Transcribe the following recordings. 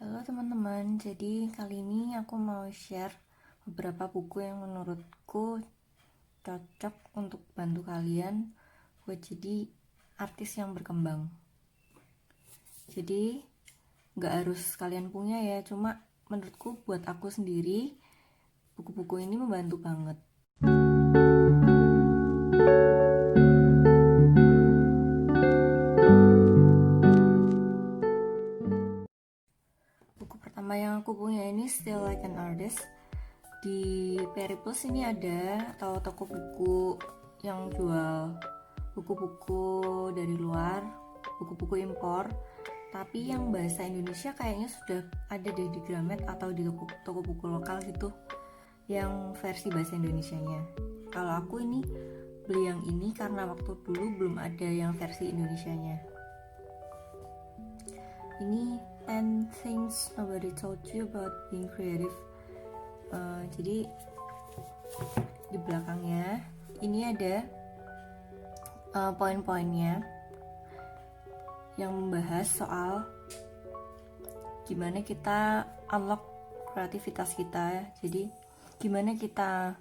Halo teman-teman, jadi kali ini aku mau share beberapa buku yang menurutku cocok untuk bantu kalian buat jadi artis yang berkembang. Jadi nggak harus kalian punya ya, cuma menurutku buat aku sendiri buku-buku ini membantu banget. Buku pertama yang aku punya ini Still Like an Artist. Di Periplus ini ada atau toko buku yang jual buku-buku dari luar, buku-buku impor, tapi yang bahasa Indonesia kayaknya sudah ada di Gramet atau di toko buku lokal gitu yang versi bahasa Indonesianya. Kalau aku ini beli yang ini karena waktu dulu belum ada yang versi Indonesianya. Ini 10 Things Nobody Told You About Being Creative. Jadi di belakangnya ini ada poin-poinnya yang membahas soal gimana kita unlock kreativitas kita. Jadi gimana kita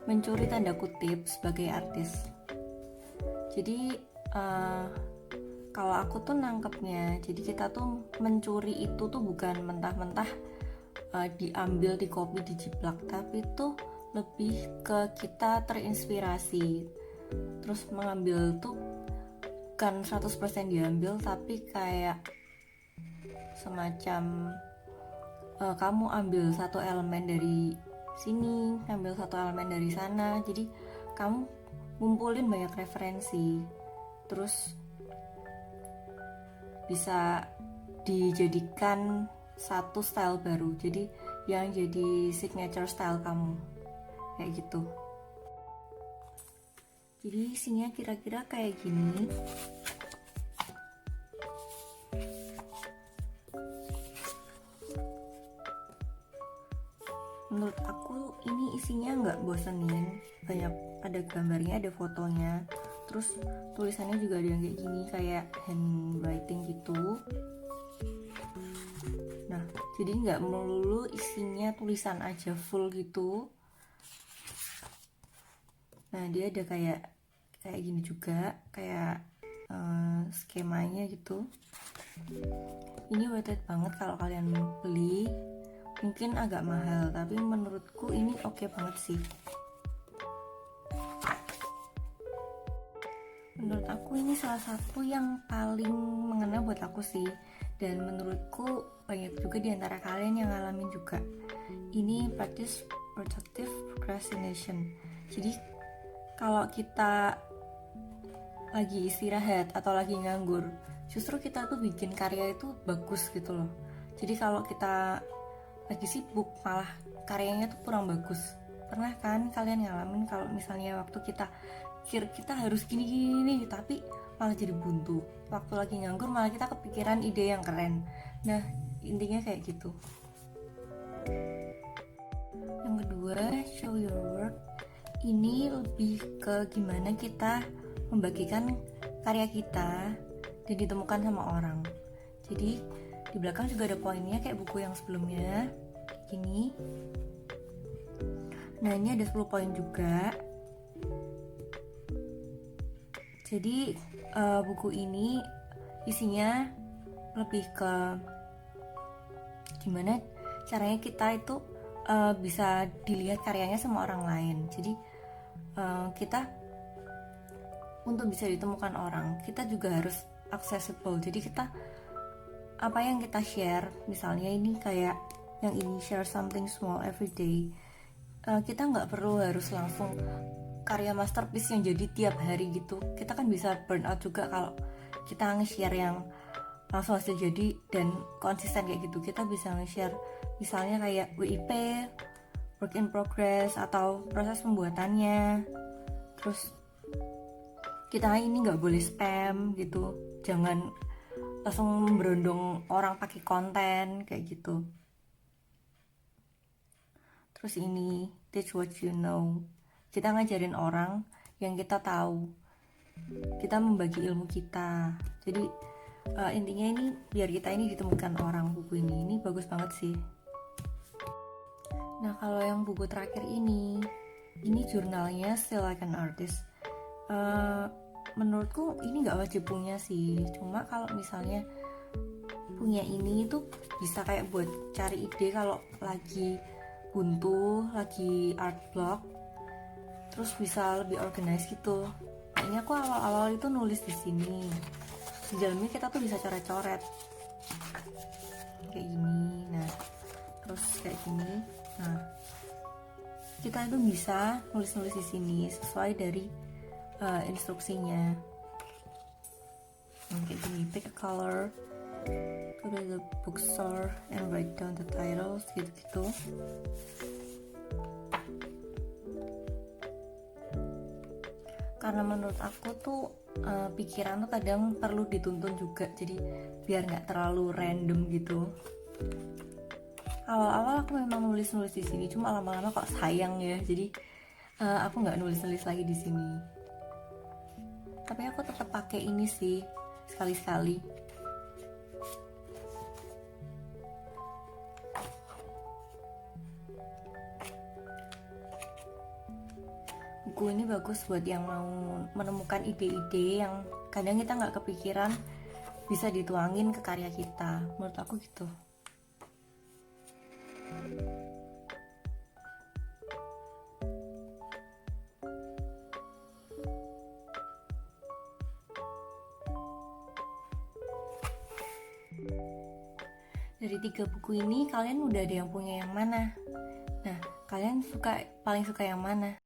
mencuri tanda kutip sebagai artis. Jadi kalau aku tuh nangkepnya, jadi kita tuh mencuri itu tuh bukan mentah-mentah diambil, di copy, dijiplak, tapi tuh lebih ke kita terinspirasi, terus mengambil tuh bukan 100% diambil, tapi kayak semacam kamu ambil satu elemen dari sini, ambil satu elemen dari sana, jadi kamu ngumpulin banyak referensi, terus bisa dijadikan satu style baru, jadi yang jadi signature style kamu kayak gitu. Jadi isinya kira-kira kayak gini. Menurut aku ini isinya nggak bosenin, banyak, ada gambarnya, ada fotonya, terus tulisannya juga ada yang kayak gini, kayak handwriting gitu. Nah, jadi nggak melulu isinya tulisan aja full gitu. Nah, dia ada kayak gini juga, kayak skemanya gitu. Ini worth it banget kalau kalian beli. Mungkin agak mahal, tapi menurutku ini oke banget sih. Menurut aku ini salah satu yang paling mengena buat aku sih, dan menurutku banyak juga di antara kalian yang ngalamin juga. Ini practice productive procrastination. Jadi kalau kita lagi istirahat atau lagi nganggur, justru kita tuh bikin karya itu bagus gitu loh. Jadi kalau kita lagi sibuk malah karyanya tuh kurang bagus. Pernah kan kalian ngalamin kalau misalnya waktu kita harus gini tapi malah jadi buntu. Waktu lagi nganggur malah kita kepikiran ide yang keren. Nah, intinya kayak gitu. Yang kedua, show your work. Ini lebih ke gimana kita membagikan karya kita dan ditemukan sama orang. Jadi di belakang juga ada poinnya kayak buku yang sebelumnya gini. Nah, ini ada 10 poin juga. Jadi buku ini isinya lebih ke gimana caranya kita itu bisa dilihat karyanya sama orang lain. Jadi kita untuk bisa ditemukan orang, kita juga harus accessible. Jadi kita apa yang kita share, misalnya ini kayak yang ini, share something small every day, kita nggak perlu harus langsung karya masterpiece yang jadi tiap hari gitu. Kita kan bisa burn out juga kalau kita nge-share yang langsung hasil jadi dan konsisten kayak gitu. Kita bisa nge-share misalnya kayak WIP, work in progress, atau proses pembuatannya. Terus kita ini nggak boleh spam gitu, jangan langsung berondong orang pakai konten kayak gitu. Terus ini teach what you know, kita ngajarin orang yang kita tahu, kita membagi ilmu kita. Jadi Intinya ini biar kita ini ditemukan orang. Buku ini bagus banget sih. Nah, kalau yang buku terakhir ini jurnalnya Still Like an Artist. Menurutku ini nggak wajib punya sih, cuma kalau misalnya punya ini tuh bisa kayak buat cari ide kalau lagi buntu, lagi art block, terus bisa lebih organize gitu. Nah, ini aku awal-awal itu nulis di sini. Di dalamnya kita tuh bisa coret-coret kayak gini. Nah, terus kayak gini. Nah, kita itu bisa nulis-nulis di sini sesuai dari instruksinya. Kayak gini, pick a color, go to the bookstore and write down the titles, gitu-gitu. Karena menurut aku tuh pikiran tuh kadang perlu dituntun juga, jadi biar nggak terlalu random gitu. Awal-awal aku memang nulis-nulis di sini, cuma lama-lama kok sayang ya, jadi aku nggak nulis-nulis lagi di sini. Tapi aku tetap pakai ini sih sekali-sekali. Buku ini bagus buat yang mau menemukan ide-ide yang kadang kita nggak kepikiran bisa dituangin ke karya kita. Menurut aku gitu. Dari 3 buku ini kalian udah ada yang punya yang mana? Nah, kalian paling suka yang mana?